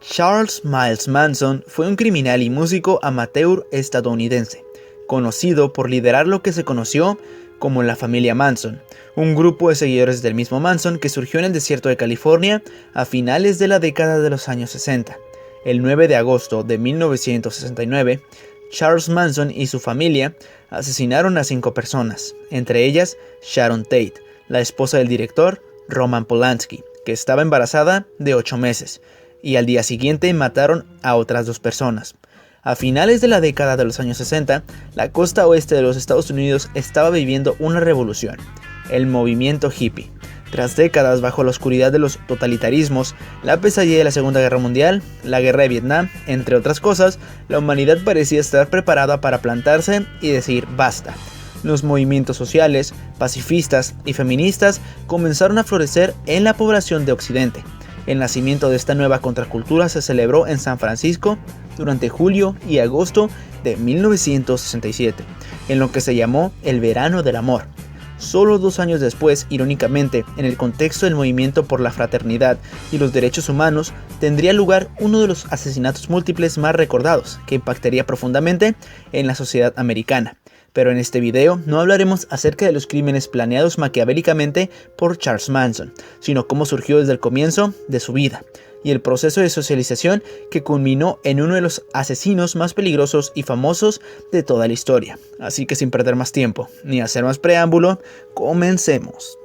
Charles Miles Manson fue un criminal y músico amateur estadounidense, conocido por liderar lo que se conoció como la familia Manson, un grupo de seguidores del mismo Manson que surgió en el desierto de California a finales de la década de los años 60. El 9 de agosto de 1969, Charles Manson y su familia asesinaron a 5 personas, entre ellas Sharon Tate, la esposa del director Roman Polanski, que estaba embarazada de 8 meses, y al día siguiente mataron a otras 2 personas. A finales de la década de los años 60, la costa oeste de los Estados Unidos estaba viviendo una revolución, el movimiento hippie. Tras décadas bajo la oscuridad de los totalitarismos, la pesadilla de la Segunda Guerra Mundial, la Guerra de Vietnam, entre otras cosas, la humanidad parecía estar preparada para plantarse y decir basta. Los movimientos sociales, pacifistas y feministas comenzaron a florecer en la población de Occidente. El nacimiento de esta nueva contracultura se celebró en San Francisco durante julio y agosto de 1967, en lo que se llamó el Verano del Amor. Solo 2 años después, irónicamente, en el contexto del movimiento por la fraternidad y los derechos humanos, tendría lugar uno de los asesinatos múltiples más recordados, que impactaría profundamente en la sociedad americana. Pero en este video no hablaremos acerca de los crímenes planeados maquiavélicamente por Charles Manson, sino cómo surgió desde el comienzo de su vida, y el proceso de socialización que culminó en uno de los asesinos más peligrosos y famosos de toda la historia. Así que sin perder más tiempo, ni hacer más preámbulo, comencemos.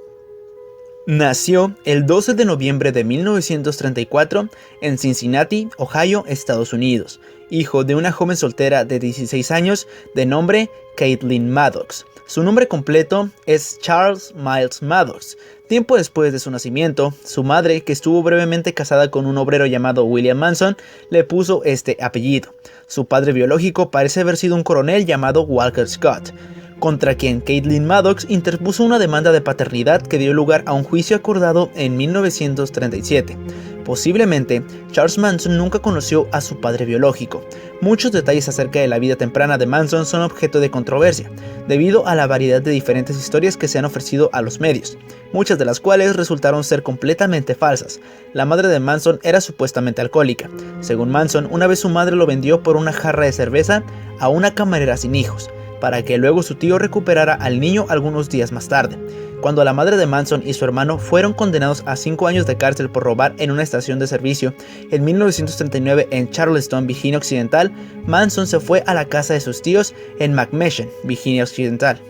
Nació el 12 de noviembre de 1934 en Cincinnati, Ohio, Estados Unidos, hijo de una joven soltera de 16 años de nombre Caitlin Maddox. Su nombre completo es Charles Miles Maddox. Tiempo después de su nacimiento, su madre, que estuvo brevemente casada con un obrero llamado William Manson, le puso este apellido. Su padre biológico parece haber sido un coronel llamado Walker Scott, contra quien Caitlin Maddox interpuso una demanda de paternidad que dio lugar a un juicio acordado en 1937. Posiblemente, Charles Manson nunca conoció a su padre biológico. Muchos detalles acerca de la vida temprana de Manson son objeto de controversia, debido a la variedad de diferentes historias que se han ofrecido a los medios, muchas de las cuales resultaron ser completamente falsas. La madre de Manson era supuestamente alcohólica. Según Manson, una vez su madre lo vendió por una jarra de cerveza a una camarera sin hijos, para que luego su tío recuperara al niño algunos días más tarde. Cuando la madre de Manson y su hermano fueron condenados a 5 años de cárcel por robar en una estación de servicio en 1939 en Charleston, Virginia Occidental, Manson se fue a la casa de sus tíos en McMeshan, Virginia Occidental.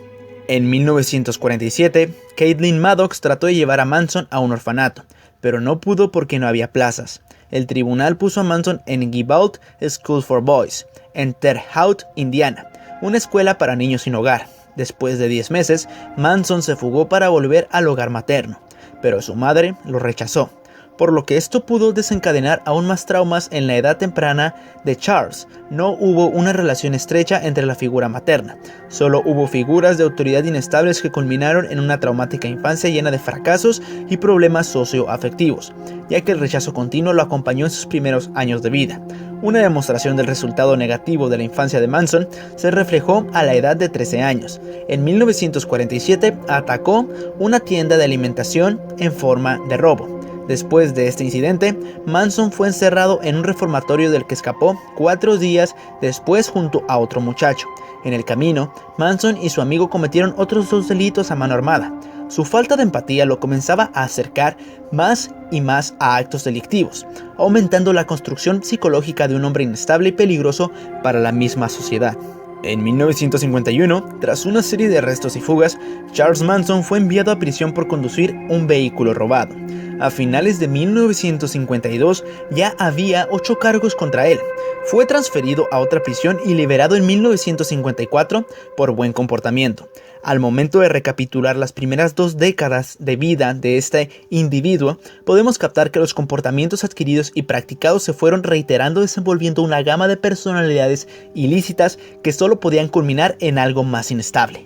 En 1947, Caitlin Maddox trató de llevar a Manson a un orfanato, pero no pudo porque no había plazas. El tribunal puso a Manson en Givaudan School for Boys, en Terre Haute, Indiana, una escuela para niños sin hogar. Después de 10 meses, Manson se fugó para volver al hogar materno, pero su madre lo rechazó, por lo que esto pudo desencadenar aún más traumas en la edad temprana de Charles. No hubo una relación estrecha entre la figura materna, solo hubo figuras de autoridad inestables que culminaron en una traumática infancia llena de fracasos y problemas socioafectivos, ya que el rechazo continuo lo acompañó en sus primeros años de vida. Una demostración del resultado negativo de la infancia de Manson se reflejó a la edad de 13 años. En 1947 atacó una tienda de alimentación en forma de robo. Después de este incidente, Manson fue encerrado en un reformatorio del que escapó 4 días después junto a otro muchacho. En el camino, Manson y su amigo cometieron otros 2 delitos a mano armada. Su falta de empatía lo comenzaba a acercar más y más a actos delictivos, aumentando la construcción psicológica de un hombre inestable y peligroso para la misma sociedad. En 1951, tras una serie de arrestos y fugas, Charles Manson fue enviado a prisión por conducir un vehículo robado. A finales de 1952 ya había 8 cargos contra él. Fue transferido a otra prisión y liberado en 1954 por buen comportamiento. Al momento de recapitular las primeras 2 décadas de vida de este individuo, podemos captar que los comportamientos adquiridos y practicados se fueron reiterando, desenvolviendo una gama de personalidades ilícitas que solo podían culminar en algo más inestable.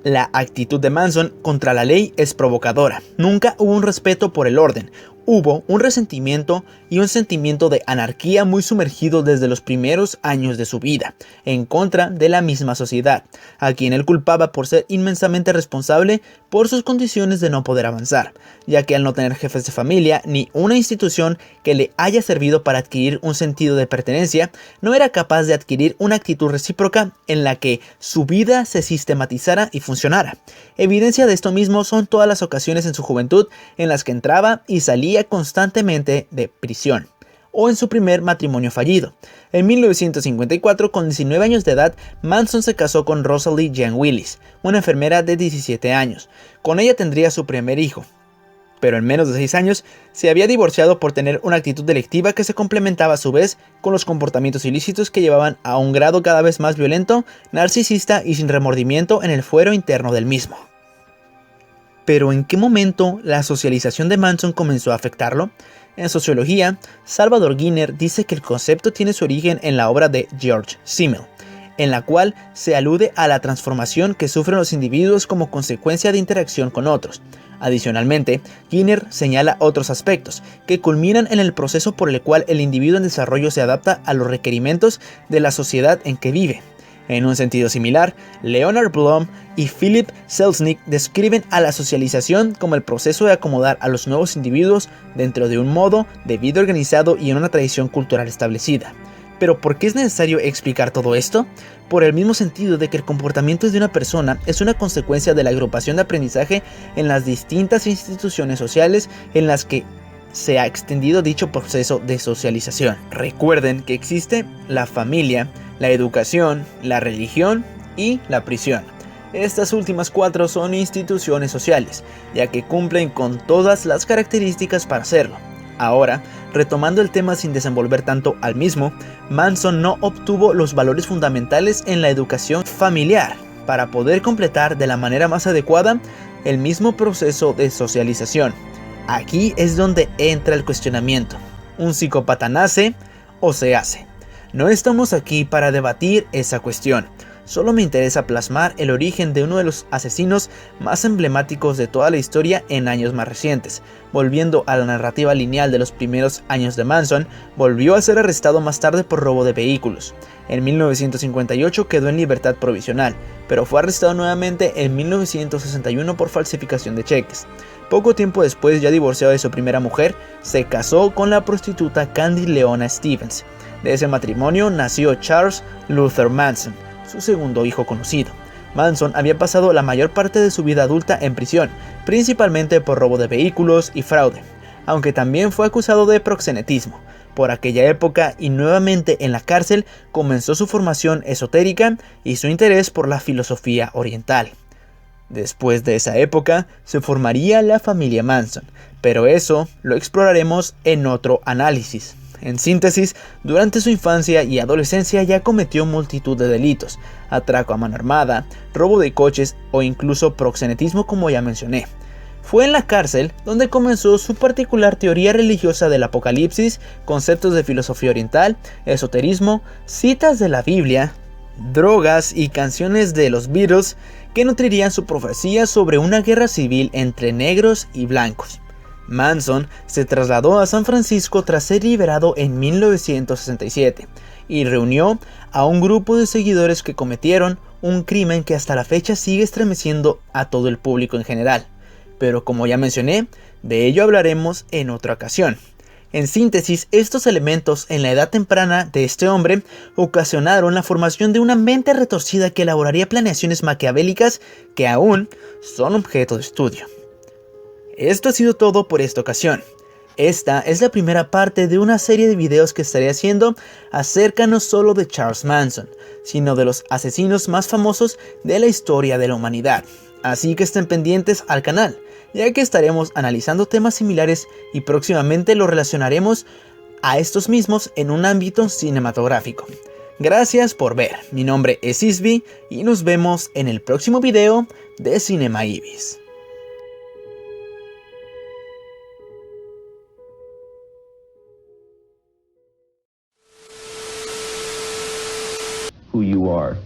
La actitud de Manson contra la ley es provocadora. Nunca hubo un respeto por el orden. Hubo un resentimiento y un sentimiento de anarquía muy sumergido desde los primeros años de su vida, en contra de la misma sociedad, a quien él culpaba por ser inmensamente responsable por sus condiciones de no poder avanzar, ya que al no tener jefes de familia ni una institución que le haya servido para adquirir un sentido de pertenencia, no era capaz de adquirir una actitud recíproca en la que su vida se sistematizara y funcionara. Evidencia de esto mismo son todas las ocasiones en su juventud en las que entraba y salía constantemente de prisión, o en su primer matrimonio fallido. En 1954, con 19 años de edad, Manson se casó con Rosalie Jane Willis, una enfermera de 17 años. Con ella tendría su primer hijo, pero en menos de 6 años se había divorciado por tener una actitud delictiva que se complementaba a su vez con los comportamientos ilícitos que llevaban a un grado cada vez más violento, narcisista y sin remordimiento en el fuero interno del mismo. Pero ¿en qué momento la socialización de Manson comenzó a afectarlo? En sociología, Salvador Giner dice que el concepto tiene su origen en la obra de George Simmel, en la cual se alude a la transformación que sufren los individuos como consecuencia de interacción con otros. Adicionalmente, Giner señala otros aspectos que culminan en el proceso por el cual el individuo en desarrollo se adapta a los requerimientos de la sociedad en que vive. En un sentido similar, Leonard Bloom y Philip Selznick describen a la socialización como el proceso de acomodar a los nuevos individuos dentro de un modo de vida organizado y en una tradición cultural establecida. ¿Pero por qué es necesario explicar todo esto? Por el mismo sentido de que el comportamiento de una persona es una consecuencia de la agrupación de aprendizaje en las distintas instituciones sociales en las que se ha extendido dicho proceso de socialización. Recuerden que existe la familia, la educación, la religión y la prisión. Estas últimas 4 son instituciones sociales, ya que cumplen con todas las características para hacerlo. Ahora, retomando el tema sin desenvolver tanto al mismo, Manson no obtuvo los valores fundamentales en la educación familiar para poder completar de la manera más adecuada el mismo proceso de socialización. Aquí es donde entra el cuestionamiento. ¿Un psicópata nace o se hace? No estamos aquí para debatir esa cuestión. Solo me interesa plasmar el origen de uno de los asesinos más emblemáticos de toda la historia en años más recientes. Volviendo a la narrativa lineal de los primeros años de Manson, volvió a ser arrestado más tarde por robo de vehículos. En 1958 quedó en libertad provisional, pero fue arrestado nuevamente en 1961 por falsificación de cheques. Poco tiempo después, ya divorciado de su primera mujer, se casó con la prostituta Candy Leona Stevens. De ese matrimonio nació Charles Luther Manson, su segundo hijo conocido. Manson había pasado la mayor parte de su vida adulta en prisión, principalmente por robo de vehículos y fraude, aunque también fue acusado de proxenetismo. Por aquella época y nuevamente en la cárcel comenzó su formación esotérica y su interés por la filosofía oriental. Después de esa época se formaría la familia Manson, pero eso lo exploraremos en otro análisis. En síntesis, durante su infancia y adolescencia ya cometió multitud de delitos, atraco a mano armada, robo de coches o incluso proxenetismo, como ya mencioné. Fue en la cárcel donde comenzó su particular teoría religiosa del apocalipsis, conceptos de filosofía oriental, esoterismo, citas de la Biblia, drogas y canciones de los Beatles que nutrirían su profecía sobre una guerra civil entre negros y blancos. Manson se trasladó a San Francisco tras ser liberado en 1967 y reunió a un grupo de seguidores que cometieron un crimen que hasta la fecha sigue estremeciendo a todo el público en general. Pero como ya mencioné, de ello hablaremos en otra ocasión. En síntesis, estos elementos en la edad temprana de este hombre ocasionaron la formación de una mente retorcida que elaboraría planeaciones maquiavélicas que aún son objeto de estudio. Esto ha sido todo por esta ocasión. Esta es la primera parte de una serie de videos que estaré haciendo acerca no solo de Charles Manson, sino de los asesinos más famosos de la historia de la humanidad. Así que estén pendientes al canal, ya que estaremos analizando temas similares y próximamente lo relacionaremos a estos mismos en un ámbito cinematográfico. Gracias por ver, mi nombre es Isby y nos vemos en el próximo video de Cinema Ibis. Who you are.